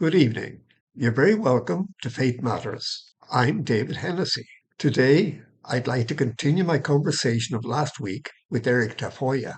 Good evening. You're very welcome to Faith Matters. I'm David Hennessy. Today, I'd like to continue my conversation of last week with Eric Tafoya.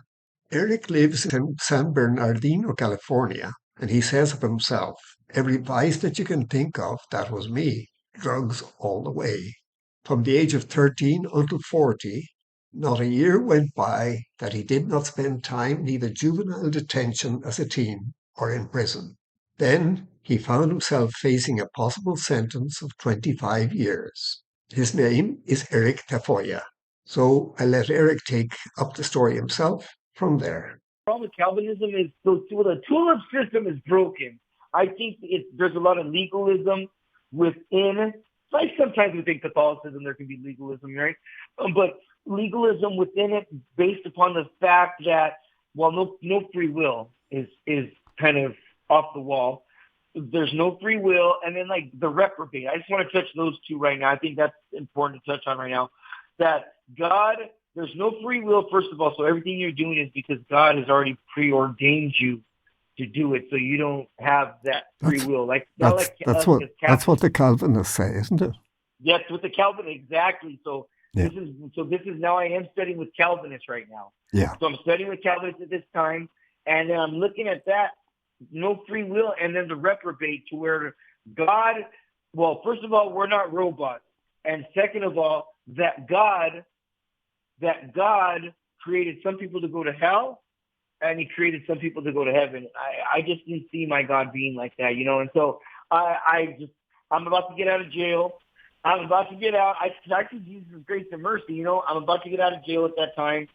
Eric lives in San Bernardino, California, and he says of himself, every vice that you can think of, that was me, drugs all the way. From the age of 13 until 40, not a year went by that he did not spend time in either juvenile detention as a teen or in prison. Then he found himself facing a possible sentence of 25 years. His name is Eric Tafoya. So I let Eric take up the story himself from there. The problem with Calvinism is the tulip system is broken. I think there's a lot of legalism within, like sometimes within Catholicism there can be legalism, right? But legalism within it based upon the fact that, well, no free will is kind of off the wall. There's no free will. And then like the reprobate, I just want to touch those two right now. I think that's important to touch on right now, that God, there's no free will, first of all. So everything you're doing is because God has already preordained you to do it. So you don't have that free will. That's what the Calvinists say, isn't it? Yes, with the Calvinists, exactly. So yeah. This is now I am studying with Calvinists right now. Yeah. So I'm studying with Calvinists at this time, and then I'm looking at that, no free will, and then the reprobate, to where God, well, first of all, we're not robots. And second of all, that God created some people to go to hell, and he created some people to go to heaven. I just didn't see my God being like that, you know. And so I'm about to get out of jail. I'm about to get out. I see Jesus' grace and mercy, you know. I'm about to get out of jail at that time,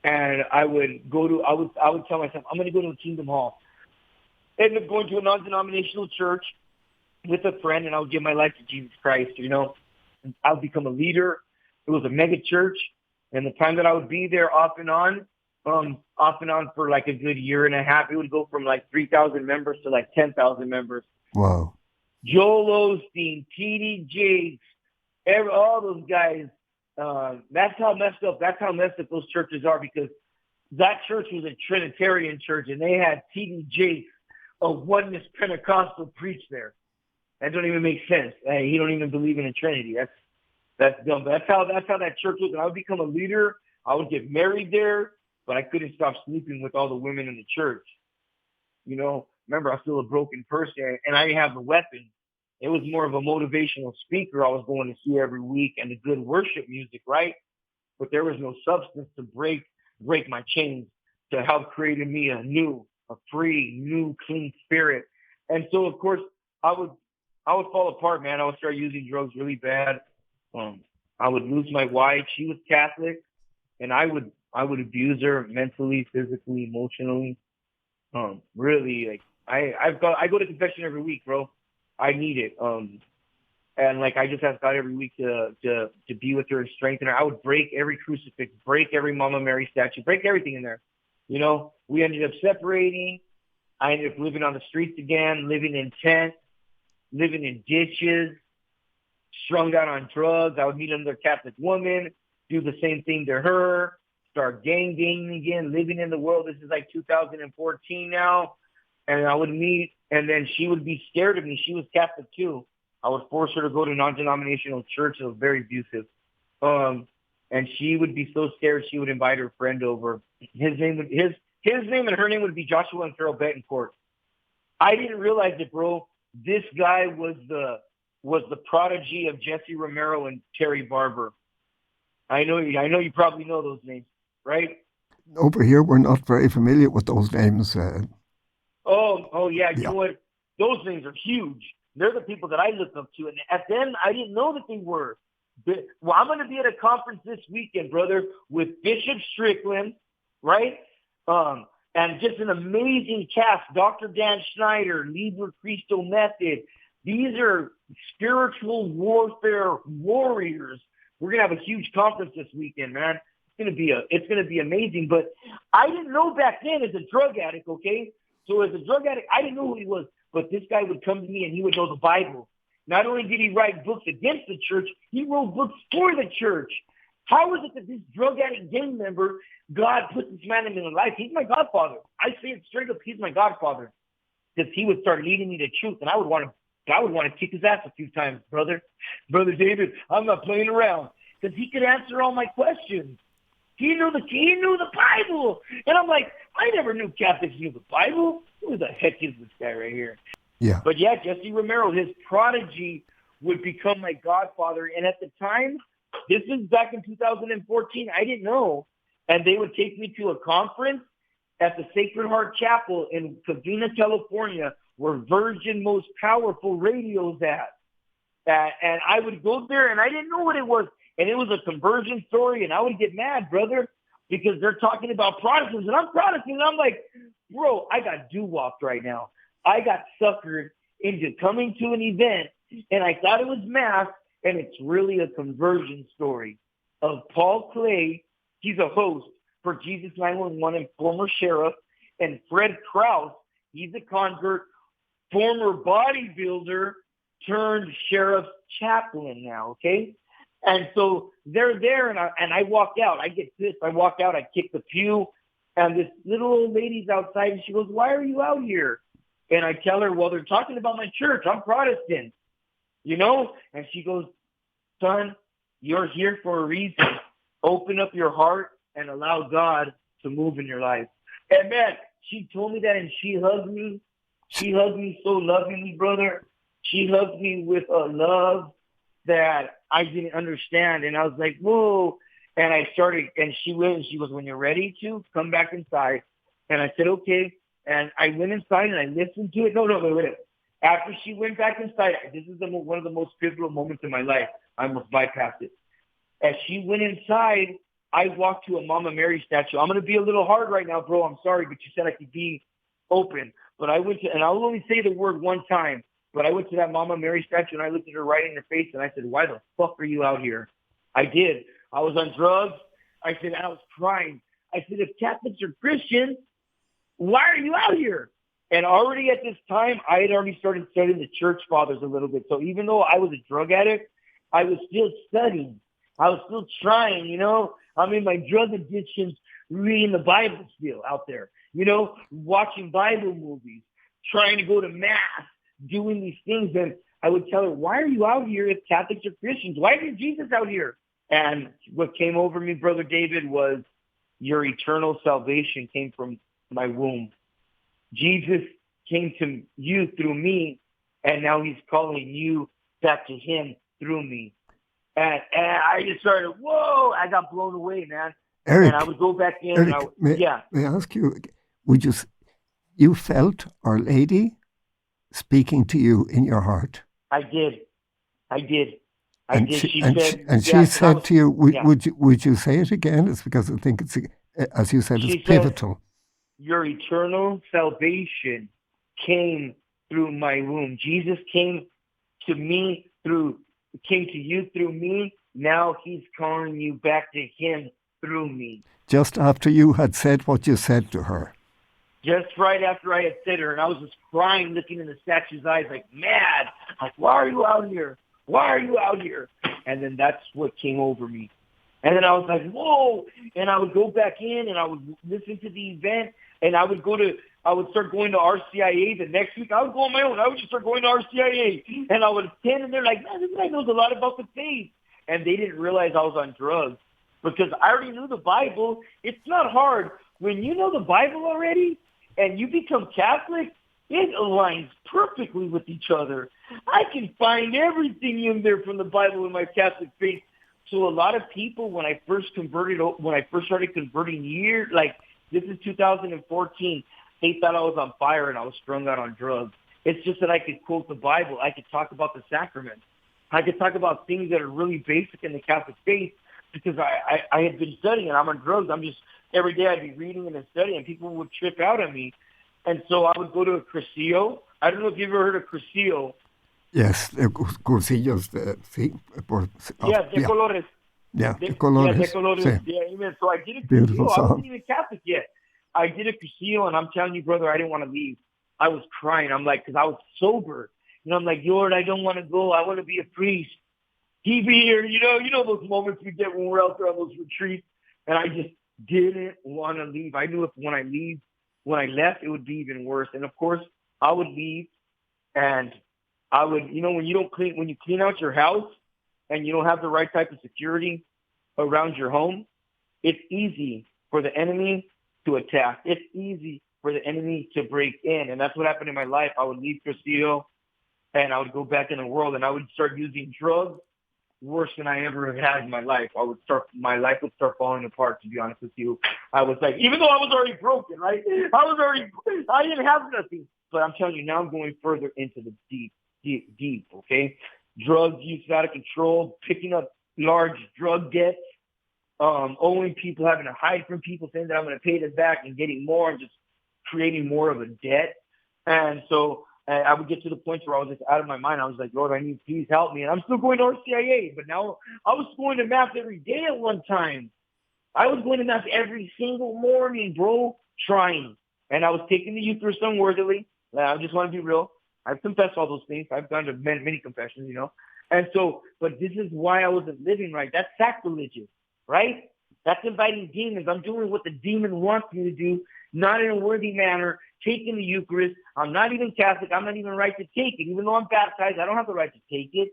and I would tell myself, I'm going to go to the Kingdom Hall. Ended up going to a non-denominational church with a friend, and I would give my life to Jesus Christ, you know. I would become a leader. It was a mega church, and the time that I would be there off and on for like a good year and a half, it would go from like 3,000 members to like 10,000 members. Wow. Joel Osteen, T.D. Jakes, all those guys. That's how messed up those churches are, because that church was a Trinitarian church, and they had T.D. Jakes, a oneness Pentecostal, preach there. That don't even make sense. He don't even believe in a Trinity. That's dumb. But that's how that church was. And I would become a leader. I would get married there, but I couldn't stop sleeping with all the women in the church. You know, remember, I was still a broken person, and I didn't have the weapon. It was more of a motivational speaker I was going to see every week, and the good worship music, right? But there was no substance to break my chains, to help create in me a free, new, clean spirit. And so, of course, I would fall apart, man. I would start using drugs really bad. I would lose my wife. She was Catholic, and I would abuse her mentally, physically, emotionally. Really, like I go to confession every week, bro. I need it. And like I just ask God every week to be with her and strengthen her. I would break every crucifix, break every Mama Mary statue, break everything in there. You know, we ended up separating. I ended up living on the streets again, living in tents, living in ditches, strung out on drugs. I would meet another Catholic woman, do the same thing to her, start gang again, living in the world. This is like 2014 now. And I would meet, and then she would be scared of me. She was Catholic too. I would force her to go to a non-denominational church. It was very abusive. And she would be so scared, she would invite her friend over. His name and her name would be Joshua and Carol Betancourt. I didn't realize it, bro. This guy was the prodigy of Jesse Romero and Terry Barber. I know you probably know those names, right? Over here, we're not very familiar with those names. Oh yeah. You know what? Those names are huge. They're the people that I look up to. And at then, I didn't know that they were. Well, I'm going to be at a conference this weekend, brother, with Bishop Strickland, right? And just an amazing cast. Dr. Dan Schneider, Liber Christo Method. These are spiritual warfare warriors. We're going to have a huge conference this weekend, man. It's going to be amazing. But I didn't know back then as a drug addict, okay? So as a drug addict, I didn't know who he was. But this guy would come to me and he would know the Bible. Not only did he write books against the church, he wrote books for the church. How is it that this drug addict gang member, God put this man in my life? He's my godfather. I say it straight up, he's my godfather. because he would start leading me to truth, and I would want to kick his ass a few times, brother David. I'm not playing around, because he could answer all my questions. He knew the Bible, and I'm like, I never knew Catholics knew the Bible. Who the heck is this guy right here? Yeah. But yeah, Jesse Romero, his prodigy would become my godfather, and at the time, this is back in 2014. I didn't know, and they would take me to a conference at the Sacred Heart Chapel in Covina, California, where Virgin Most Powerful Radio's at. And I would go there, and I didn't know what it was. And it was a conversion story, and I would get mad, brother, because they're talking about Protestants, and I'm Protestant, and I'm like, bro, I got doo-wopped right now. I got suckered into coming to an event, and I thought it was mass, and it's really a conversion story of Paul Clay. He's a host for Jesus 911 and former sheriff, and Fred Krause, he's a convert, former bodybuilder turned sheriff's chaplain now, okay? And so they're there, and I walk out. I get pissed. I walk out. I kick the pew, and this little old lady's outside, and she goes, "Why are you out here?" And I tell her, "Well, they're talking about my church. I'm Protestant, you know?" And she goes, "Son, you're here for a reason. Open up your heart and allow God to move in your life." And man, she told me that, and she hugged me. She hugged me so lovingly, brother. She hugged me with a love that I didn't understand. And I was like, whoa. And I started, and she went, and she goes, "When you're ready to, come back inside." And I said, okay. And I went inside and I listened to it. No, wait. After she went back inside, this is one of the most pivotal moments in my life. I almost bypassed it. As she went inside, I walked to a Mama Mary statue. I'm going to be a little hard right now, bro. I'm sorry, but you said I could be open. But I went to, and I'll only say the word one time, but I went to that Mama Mary statue, and I looked at her right in her face, and I said, "Why the fuck are you out here?" I did. I was on drugs. I said, and I was crying. I said, "If Catholics are Christians, why are you out here?" And already at this time, I had already started studying the church fathers a little bit. So even though I was a drug addict, I was still studying. I was still trying, you know. I mean, my drug addiction's reading the Bible still out there, you know, watching Bible movies, trying to go to mass, doing these things. And I would tell her, "Why are you out here if Catholics are Christians? Why is Jesus out here?" And what came over me, Brother David, was your eternal salvation came from my womb. Jesus came to you through me, and now he's calling you back to him through me. And I just started, whoa, I got blown away, man. Eric, and I would go back in. Eric, and may I ask you, would you felt Our Lady speaking to you in your heart? I did. She said to you, would you say it again? It's because I think it's, as you said, it's pivotal. Your eternal salvation came through my womb. Jesus came to you through me. Now he's calling you back to him through me. Just after you had said what you said to her. Just right after I had said to her, and I was just crying, looking in the statue's eyes, like mad. Like, why are you out here? Why are you out here? And then that's what came over me. And then I was like, whoa. And I would go back in, and I would listen to the event, and I would start going to RCIA the next week. I would go on my own. I would just start going to RCIA, and I would attend, and they're like, man, this guy knows a lot about the faith. And they didn't realize I was on drugs because I already knew the Bible. It's not hard. When you know the Bible already and you become Catholic, it aligns perfectly with each other. I can find everything in there from the Bible in my Catholic faith. So a lot of people, when I first started converting this is 2014, they thought I was on fire and I was strung out on drugs. It's just that I could quote the Bible. I could talk about the sacraments. I could talk about things that are really basic in the Catholic faith because I had been studying and I'm on drugs. Every day I'd be reading and studying and people would trip out on me. And so I would go to a cursillo. I don't know if you've ever heard of cursillo. Yes, cursillos de colores. Yeah, de colores. Yeah, de colores. Sí. Yeah, amen. So I did a Beautiful cursillo. song. I wasn't even Catholic yet. I did a cursillo, and I'm telling you, brother, I didn't want to leave. I was crying. I'm like, because I was sober. And I'm like, Lord, I don't want to go. I want to be a priest. Keep me here. You know those moments we get when we're out there on those retreats. And I just didn't want to leave. I knew when I left, it would be even worse. And of course, I would leave, and I would, when when you clean out your house and you don't have the right type of security around your home, it's easy for the enemy to attack. It's easy for the enemy to break in. And that's what happened in my life. I would leave Castillo and I would go back in the world and I would start using drugs worse than I ever had in my life. My life would start falling apart, to be honest with you. I was like, even though I was already broken, right? I didn't have nothing. But I'm telling you, now I'm going further into the deep, okay? Drug use out of control, picking up large drug debts, owing people, having to hide from people, saying that I'm going to pay them back and getting more and just creating more of a debt. And so I would get to the point where I was just out of my mind. I was like, Lord, I need, please help me. And I'm still going to RCIA, but now I was going to mass every day at one time. I was going to mass every single morning, bro, trying. And I was taking the Eucharist unworthily. I just want to be real. I've confessed all those things. I've gone to many confessions, And so, but this is why I wasn't living right. That's sacrilegious, right? That's inviting demons. I'm doing what the demon wants me to do, not in a worthy manner, taking the Eucharist. I'm not even Catholic. I'm not even right to take it. Even though I'm baptized, I don't have the right to take it,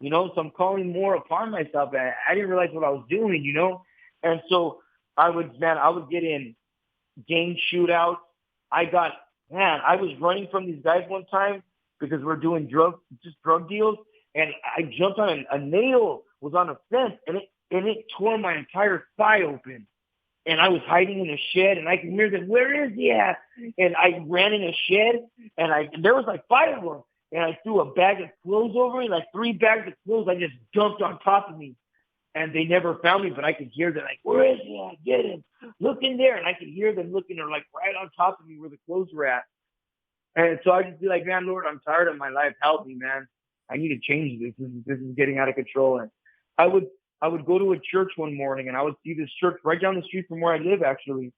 So I'm calling more upon myself. I didn't realize what I was doing, And so I would get in gang shootouts. I was running from these guys one time because we're doing drug deals, and I jumped on a nail was on a fence, and it tore my entire thigh open. And I was hiding in a shed, and I could hear them, where is he at? And I ran in a shed, and there was like 5 of them. And I threw a bag of clothes over me, like 3 bags of clothes. I just dumped on top of me. And they never found me, but I could hear them like, where is he at? Get him. Look in there. And I could hear them looking, they're like right on top of me where the clothes were at. And so I just be like, man, Lord, I'm tired of my life. Help me, man. I need to change this. This is getting out of control. And I would go to a church one morning, and I would see this church right down the street from where I live, actually.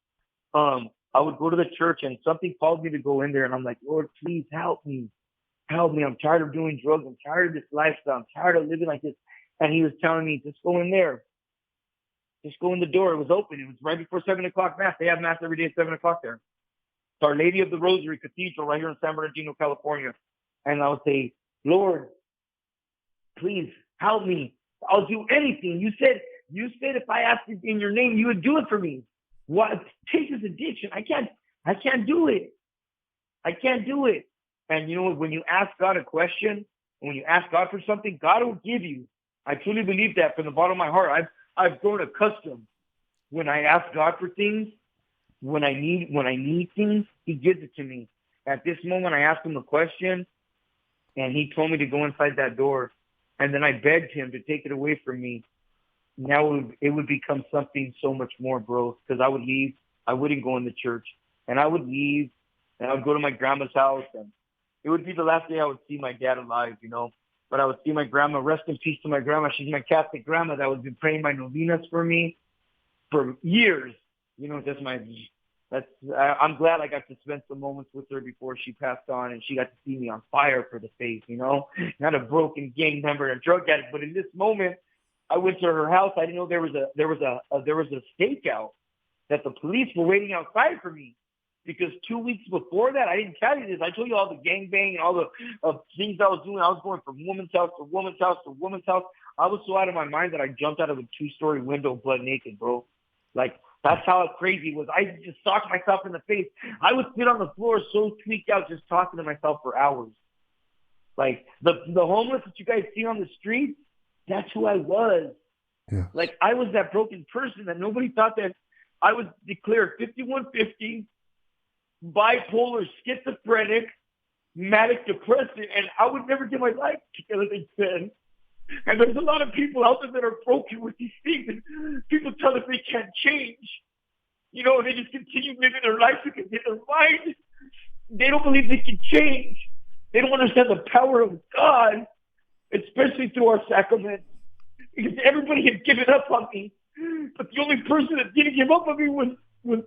I would go to the church, and something called me to go in there, and I'm like, Lord, please help me. Help me. I'm tired of doing drugs. I'm tired of this lifestyle. I'm tired of living like this. And he was telling me, just go in there. Just go in the door. It was open. It was right before 7 o'clock mass. They have mass every day at 7 o'clock there. It's Our Lady of the Rosary Cathedral right here in San Bernardino, California. And I would say, Lord, please help me. I'll do anything. You said if I asked it in your name, you would do it for me. What? Take this addiction. I can't do it. I can't do it. And when you ask God a question, when you ask God for something, God will give you. I truly believe that from the bottom of my heart. I've grown accustomed. When I ask God for things, when I need things, He gives it to me. At this moment, I asked Him a question, and He told me to go inside that door. And then I begged Him to take it away from me. Now it would become something so much more, bro. Because I would leave. I wouldn't go in the church. And I would leave, and I would go to my grandma's house, and it would be the last day I would see my dad alive, But I would see my grandma. Rest in peace to my grandma. She's my Catholic grandma that was been praying my novenas for me for years. I'm glad I got to spend some moments with her before she passed on, and she got to see me on fire for the faith, Not a broken gang member, a drug addict, but in this moment, I went to her house. I didn't know there was a stakeout that the police were waiting outside for me. Because 2 weeks before that, I didn't tell you this. I told you all the gangbang and all the things I was doing. I was going from woman's house to woman's house to woman's house. I was so out of my mind that I jumped out of a 2-story window butt naked, bro. Like, that's how crazy it was. I just socked myself in the face. I would sit on the floor so tweaked out just talking to myself for hours. Like, the homeless that you guys see on the street, that's who I was. Yeah. Like, I was that broken person that nobody thought that I was declared 5150, bipolar, schizophrenic, manic depressive, and I would never get my life together, they said. And there's a lot of people out there that are broken with these things, and people tell us they can't change. They just continue living their life because in their mind, they don't believe they can change. They don't understand the power of God, especially through our sacraments. Because everybody had given up on me, but the only person that didn't give up on me was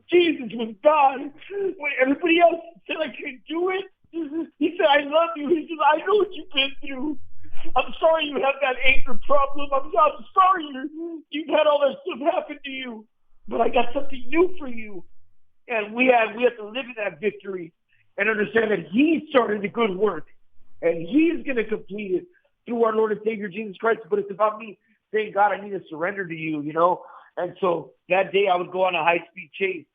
Jesus, was God. When everybody else said I couldn't do it, He said, I love you. He said, I know what you've been through. I'm sorry you have that anger problem. I'm sorry you've had all that stuff happen to you. But I got something new for you. And we have to live in that victory. and understand that he started the good work and he's going to complete it through our Lord and Savior Jesus Christ. But it's about me saying, God, I need to surrender to you, you know? And so that day I would go on a high-speed chase.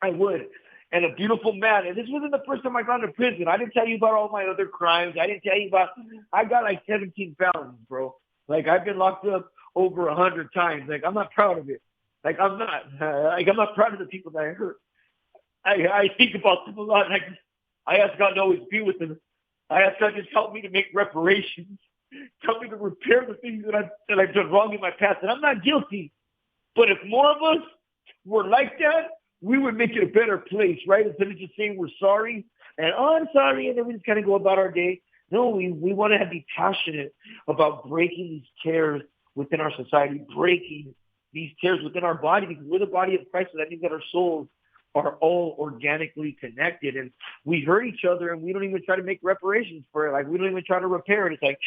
I would. And a beautiful man, and this wasn't the first time I got into prison. I didn't tell you about all my other crimes. I didn't tell you about, I got like 17 felonies, bro. Like, I've been locked up over 100 times. Like, I'm not proud of it. Like, I'm not proud of the people that I hurt. I think about them a lot, and I ask God to always be with them. I ask God to just help me to make reparations. Help me to repair the things that I've done wrong in my past. And I'm not guilty. But if more of us were like that, we would make it a better place, right? Instead of just saying we're sorry and, oh, I'm sorry, and then we just kind of go about our day. No, we want to be passionate about breaking these tears within our society, breaking these tears within our body, because we're the body of Christ. So that means that our souls are all organically connected, and we hurt each other, and we don't even try to make reparations for it. Like, we don't even try to repair it. It's like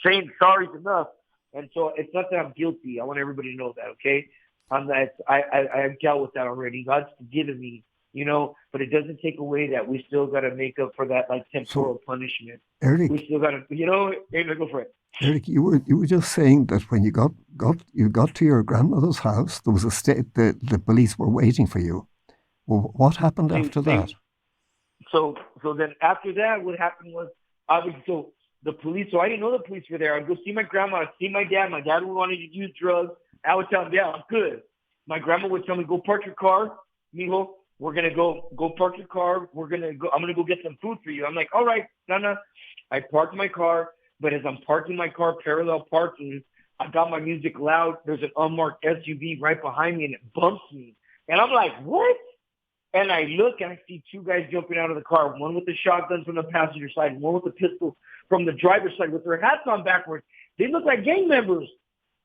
saying sorry is enough. And so it's not that I'm guilty. I want everybody to know that, okay? I've dealt with that already. God's forgiven me, you know, but it doesn't take away that we still got to make up for that, like, temporal punishment. Eric, we still got to, you know, go for it. Eric, you were just saying that when you got to your grandmother's house, there was the police were waiting for you. Well, what happened after that? So then after that, what happened was the police. So I didn't know the police were there. I'd go see my grandma. I'd see my dad. My dad wanted to use drugs. I would tell him, yeah, I'm good. My grandma would tell me, go park your car, mijo. We're gonna go park your car. I'm gonna go get some food for you. I'm like, all right, Nana. I parked my car, but as I'm parking my car, parallel parking, I got my music loud. There's an unmarked SUV right behind me, and it bumps me. And I'm like, what? And I look, and I see two guys jumping out of the car, one with the shotgun from the passenger side, one with the pistol from the driver's side with their hats on backwards. They look like gang members.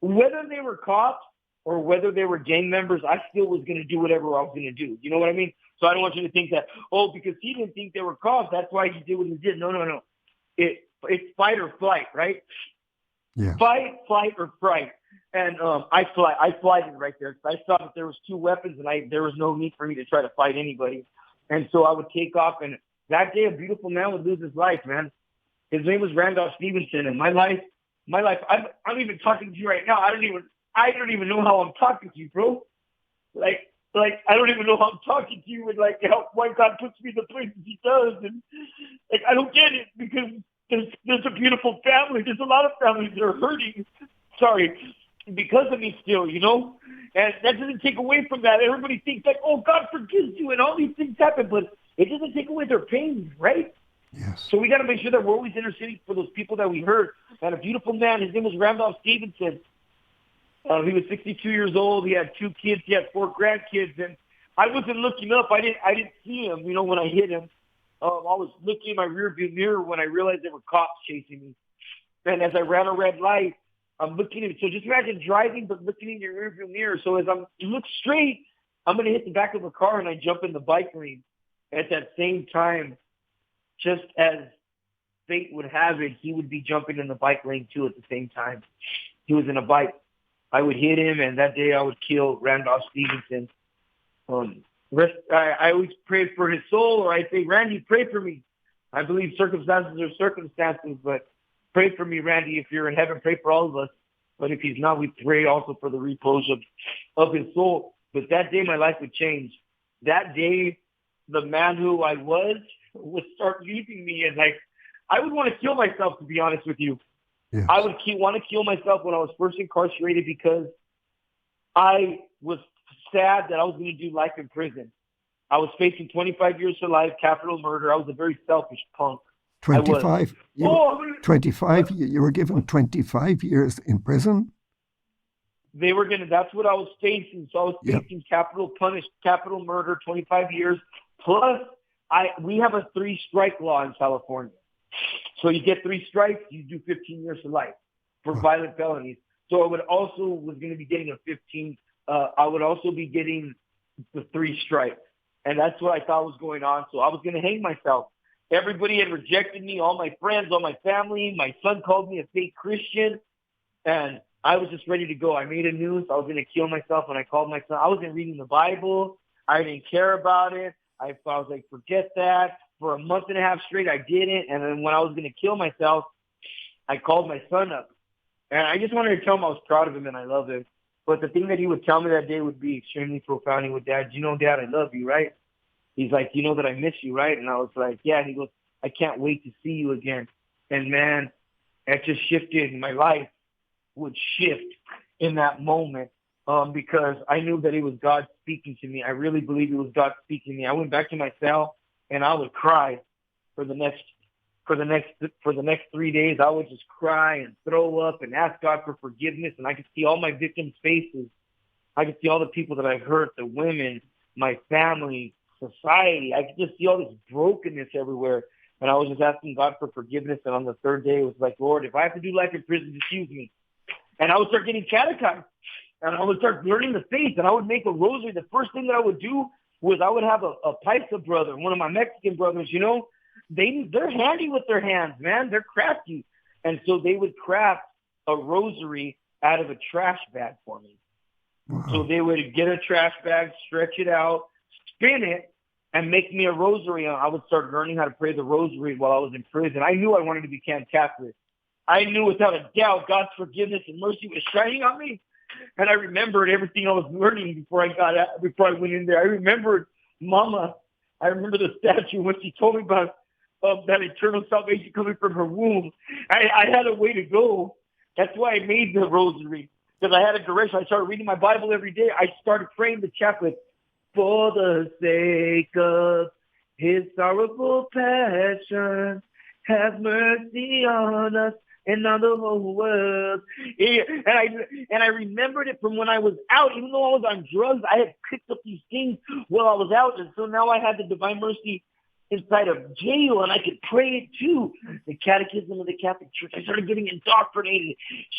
Whether they were cops or whether they were gang members, I still was going to do whatever I was going to do. You know what I mean? So I don't want you to think that, oh, because he didn't think they were cops, that's why he did what he did. No. It's fight or flight, right? Yeah. Fight, flight, or fright. And I flighted right there. I saw that there was two weapons, and there was no need for me to try to fight anybody. And so I would take off, and that day a beautiful man would lose his life, man. His name was Randolph Stevenson, and my life, I'm even talking to you right now. I don't even know how I'm talking to you, bro. Like I don't even know how I'm talking to you, and like why God puts me in the places He does, and like I don't get it, because there's a beautiful family. There's a lot of families that are hurting. Sorry, because of me still, you know. And that doesn't take away from that. Everybody thinks like, oh, God forgives you, and all these things happen, but it doesn't take away their pain, right? Yes. So we got to make sure that we're always interceding for those people that we hurt. And a beautiful man, his name was Randolph Stevenson. He was 62 years old. He had 2 kids. He had 4 grandkids. And I wasn't looking up. I didn't see him, you know, when I hit him. I was looking in my rearview mirror when I realized there were cops chasing me. And as I ran a red light, I'm looking at it. So just imagine driving, but looking in your rearview mirror. So as you look straight, I'm going to hit the back of a car, and I jump in the bike lane. At that same time, just as fate would have it, he would be jumping in the bike lane too at the same time. He was in a bike. I would hit him, and that day I would kill Randolph Stevenson. I always pray for his soul, or I say, Randy, pray for me. I believe circumstances are circumstances, but pray for me, Randy. If you're in heaven, pray for all of us. But if he's not, we pray also for the repose of his soul. But that day, my life would change. That day, the man who I was would start leaving me, and like I would want to kill myself, to be honest with you. Yes. I would want to kill myself when I was first incarcerated, because I was sad that I was going to do life in prison. I was facing 25 years to life, capital murder. I was a very selfish punk. 25. 25. You were given 25 years in prison. They were that's what I was facing. So I was facing capital murder, 25 years. Plus, we have a 3-strike law in California. So you get 3 strikes, you do 15 years to life for violent felonies. So I was going to be getting a 15. I would also be getting the 3 strikes. And that's what I thought was going on. So I was going to hang myself. Everybody had rejected me, all my friends, all my family. My son called me a fake Christian. And I was just ready to go. I made a noose. I was going to kill myself when I called my son. I wasn't reading the Bible. I didn't care about it. I was like, forget that. for a month and a half straight. I didn't. And then when I was going to kill myself, I called my son up. And I just wanted to tell him I was proud of him and I love him. But the thing that he would tell me that day would be extremely profound. He would, Dad, you know, Dad, I love you, right? He's like, you know that I miss you, right? And I was like, yeah. And he goes, I can't wait to see you again. And man, that just shifted. My life would shift in that moment because I knew that it was God speaking to me. I really believe it was God speaking to me. I went back to my cell and I would cry for the next 3 days. I would just cry and throw up and ask God for forgiveness. And I could see all my victims' faces. I could see all the people that I hurt, the women, my family, society. I could just see all this brokenness everywhere. And I was just asking God for forgiveness. And on the third day, it was like, Lord, if I have to do life in prison, just use me. And I would start getting catechized. And I would start learning the faith. And I would make a rosary. The first thing that I would do was I would have a Paisa brother, one of my Mexican brothers, you know. They're handy with their hands, man. They're crafty. And so they would craft a rosary out of a trash bag for me. Wow. So they would get a trash bag, stretch it out, spin it, and make me a rosary. And I would start learning how to pray the rosary while I was in prison. I knew I wanted to become Catholic. I knew without a doubt God's forgiveness and mercy was shining on me. And I remembered everything I was learning before I went in there. I remembered Mama. I remember the statue when she told me about that eternal salvation coming from her womb. I had a way to go. That's why I made the rosary, because I had a direction. I started reading my Bible every day. I started praying the chaplet, for the sake of his sorrowful passion, have mercy on us and on the whole world. And I remembered it from when I was out. Even though I was on drugs, I had picked up these things while I was out. And so now I had the divine mercy inside of jail, and I could pray it too. The Catechism of the Catholic Church. I started getting indoctrinated,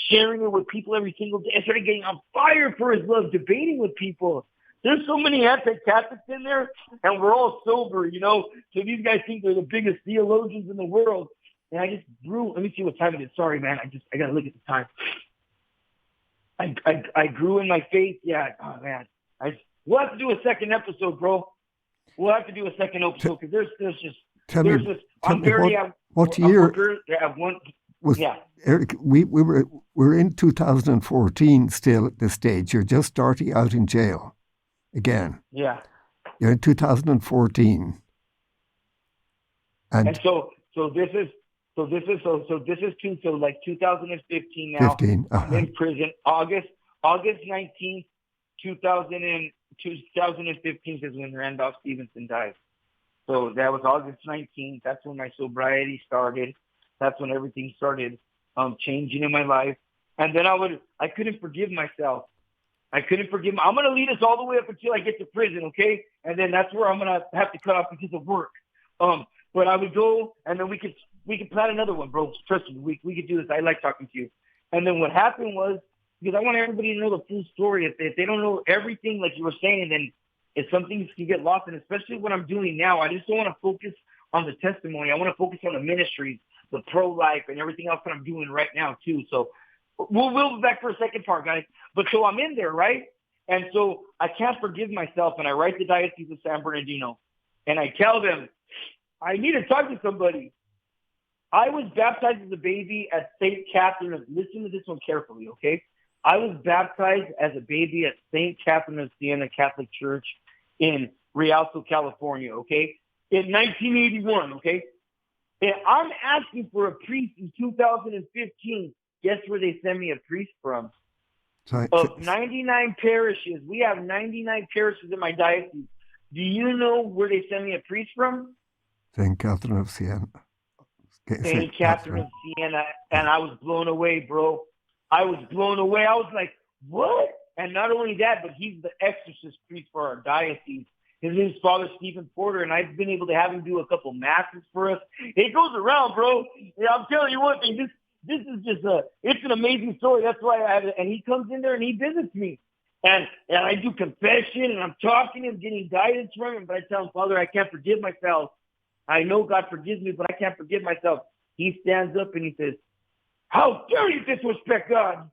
sharing it with people every single day. I started getting on fire for his love, debating with people. There's so many anti-Catholics in there, and we're all sober, you know. So these guys think they're the biggest theologians in the world. And I just grew. Let me see what time it is. Sorry, man. I got to look at the time. I grew in my faith. Yeah. Oh, man. We'll have to do a second episode, bro. We'll have to do a second episode because there's just. Tell me what year was yeah. Eric? We're in 2014 still at this stage. You're just starting out in jail again. Yeah. You're in 2014, and so this is 2015 now. 15. I'm in prison. August 19th, 2015 is when Randolph Stevenson died. So that was August 19th. That's when my sobriety started. That's when everything started changing in my life. And then I couldn't forgive myself. I'm going to lead us all the way up until I get to prison, okay? And then that's where I'm going to have to cut off because of work. But I would go, and then we could plan another one, bro. Trust me, we could do this. I like talking to you. And then what happened was, because I want everybody to know the full story. If they don't know everything, like you were saying, then if some things can get lost, and especially what I'm doing now, I just don't want to focus on the testimony. I want to focus on the ministries, the pro-life, and everything else that I'm doing right now, too. So we'll be back for a second part, guys. But so I'm in there, right? And so I can't forgive myself, and I write the Diocese of San Bernardino, and I tell them, I need to talk to somebody. I was baptized as a baby at St. Catherine of, listen to this one carefully, okay? I was baptized as a baby at St. Catherine of Siena Catholic Church in Rialto, California, okay? In 1981, okay? And I'm asking for a priest in 2015. Guess where they send me a priest from? Of 99 parishes, we have 99 parishes in my diocese. Do you know where they send me a priest from? St. Catherine of Siena. St. Catherine of Siena. And I was blown away, bro. I was blown away. I was like, what? And not only that, but he's the exorcist priest for our diocese. His name is Father Stephen Porter, and I've been able to have him do a couple masses for us. It goes around, bro. Yeah, I'm telling you one thing. This is just it's an amazing story. That's why I have it. And he comes in there and he visits me. And I do confession, and I'm talking to him, getting guidance from him. But I tell him, Father, I can't forgive myself. I know God forgives me, but I can't forgive myself. He stands up and he says, how dare you disrespect God?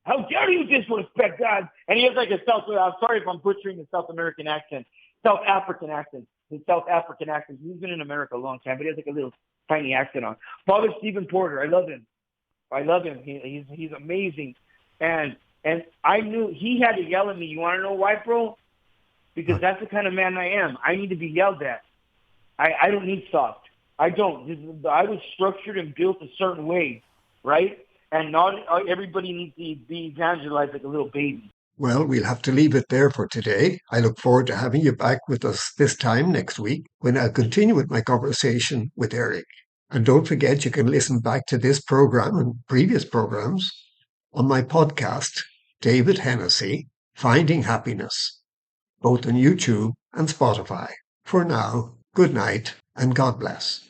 How dare you disrespect God? And he has like a I'm sorry if I'm butchering the South American accent, South African accent. his South African accent. He's been in America a long time, but he has like a little tiny accent on. Father Stephen Porter, I love him. I love him. He's amazing. And I knew he had to yell at me. You want to know why, bro? Because that's the kind of man I am. I need to be yelled at. I don't need soft. I don't. I was structured and built a certain way, right? And not everybody needs to be evangelized like a little baby. Well, we'll have to leave it there for today. I look forward to having you back with us this time next week when I'll continue with my conversation with Eric. And don't forget, you can listen back to this program and previous programs on my podcast, David Hennessy, Finding Happiness, both on YouTube and Spotify. For now, good night and God bless.